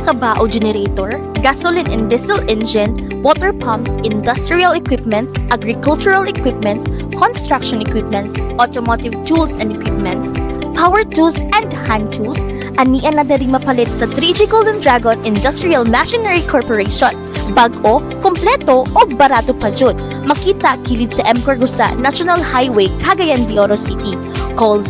ka ba o generator, gasoline and diesel engine, water pumps, industrial equipments, agricultural equipments, construction equipments, automotive tools and equipments, power tools and hand tools, anian na daring mapalit sa 3G Golden Dragon Industrial Machinery Corporation. Bag-o, kompleto o barato pa jud. Makita kilid sa M. Corgusa National Highway, Cagayan de Oro City. Call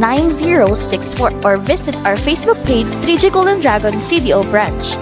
0965-883-9064 or visit our Facebook page 3G Golden Dragon CDO Branch.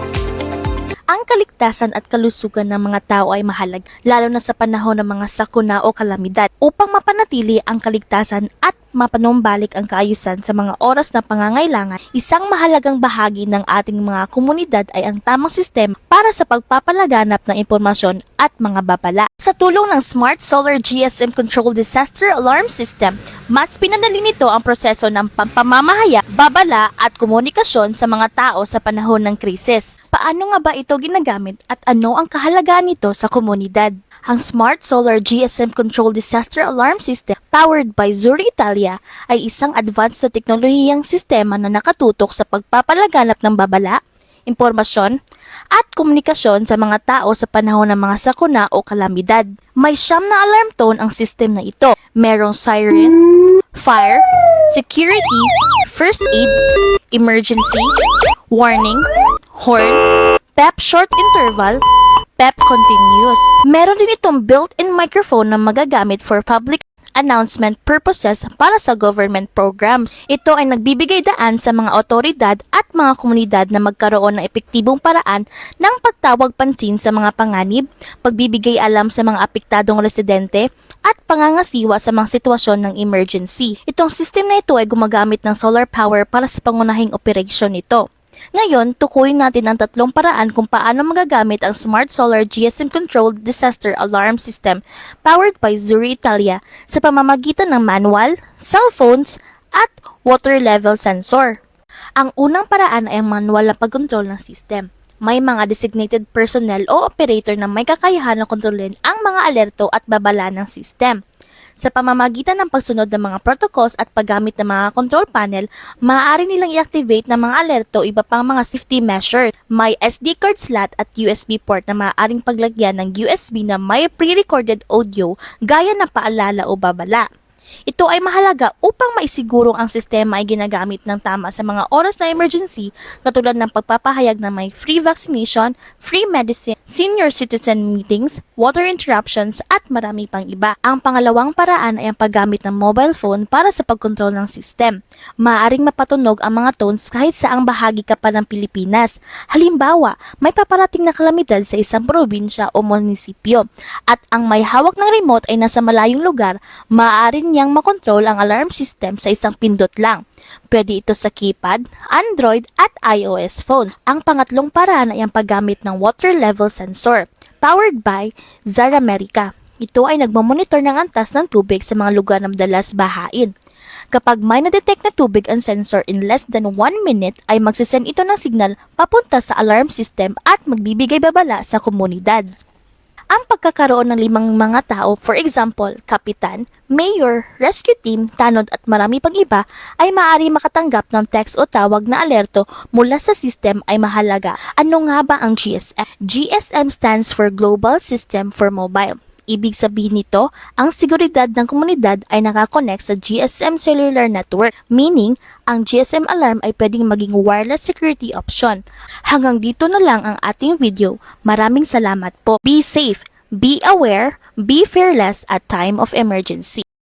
Ang kaligtasan at kalusugan ng mga tao ay mahalaga, lalo na sa panahon ng mga sakuna o kalamidad. Upang mapanatili ang kaligtasan at mapanumbalik ang kaayusan sa mga oras na pangangailangan, isang mahalagang bahagi ng ating mga komunidad ay ang tamang sistema para sa pagpapalaganap ng impormasyon at mga babala. Sa tulong ng Smart Solar GSM Control Disaster Alarm System, mas pinadali nito ang proseso ng pamamahaya, babala at komunikasyon sa mga tao sa panahon ng krisis. Paano nga ba ito ginagamit at ano ang kahalagaan nito sa komunidad? Ang Smart Solar GSM Control Disaster Alarm System powered by zuriItalia ay isang advanced na teknolohiyang sistema na nakatutok sa pagpapalaganap ng babala, impormasyon, at komunikasyon sa mga tao sa panahon ng mga sakuna o kalamidad. May 9 na alarm tone ang system na ito. Merong siren, fire, security, first aid, emergency, warning, horn, PEP short interval, PEP continuous. Meron din itong built-in microphone na magagamit for public announcement purposes para sa government programs. Ito ay nagbibigay daan sa mga otoridad at mga komunidad na magkaroon ng epektibong paraan ng pagtawag pansin sa mga panganib, pagbibigay alam sa mga apektadong residente, at pangangasiwa sa mga sitwasyon ng emergency. Itong system na ito ay gumagamit ng solar power para sa pangunahing operasyon nito. Ngayon, tukuyin natin ang 3 paraan kung paano magagamit ang Smart Solar GSM Controlled Disaster Alarm System powered by zuriItalia sa pamamagitan ng manual, cellphones, at water level sensor. Ang unang paraan ay ang manual na pagkontrol ng system. May mga designated personnel o operator na may kakayahan na kontrolin ang mga alerto at babala ng system. Sa pamamagitan ng pagsunod ng mga protocols at paggamit ng mga control panel, maaari nilang i-activate ng mga alerto o iba pang mga safety measures. May SD card slot at USB port na maaaring paglagyan ng USB na may pre-recorded audio gaya ng paalala o babala. Ito ay mahalaga upang maisigurong ang sistema ay ginagamit ng tama sa mga oras na emergency, katulad ng pagpapahayag na may free vaccination, free medicine, senior citizen meetings, water interruptions, at marami pang iba. Ang pangalawang paraan ay ang paggamit ng mobile phone para sa pagkontrol ng system. Maaaring mapatunog ang mga tones kahit saang bahagi ka pa ng Pilipinas. Halimbawa, may paparating na kalamidad sa isang probinsya o munisipyo at ang may hawak ng remote ay nasa malayong lugar, maaari niyang makontrol ang alarm system sa isang pindot lang. Pwede ito sa keypad, Android at iOS phones. Ang pangatlong paraan ay ang paggamit ng water level sensor, powered by ZARAMERICA. Ito ay nagmamonitor ng antas ng tubig sa mga lugar na madalas bahain. Kapag may na-detect na tubig ang sensor in less than 1 minute, ay magsisend ito ng signal papunta sa alarm system at magbibigay babala sa komunidad. Ang pagkakaroon ng 5 mga tao, for example, kapitan, mayor, rescue team, tanod at marami pang iba, ay maaari makatanggap ng text o tawag na alerto mula sa system ay mahalaga. Ano nga ba ang GSM? GSM stands for Global System for Mobile. Ibig sabihin nito, ang seguridad ng komunidad ay nakakonect sa GSM cellular network, meaning ang GSM alarm ay pwedeng maging wireless security option. Hanggang dito na lang ang ating video. Maraming salamat po. Be safe, be aware, be fearless at time of emergency.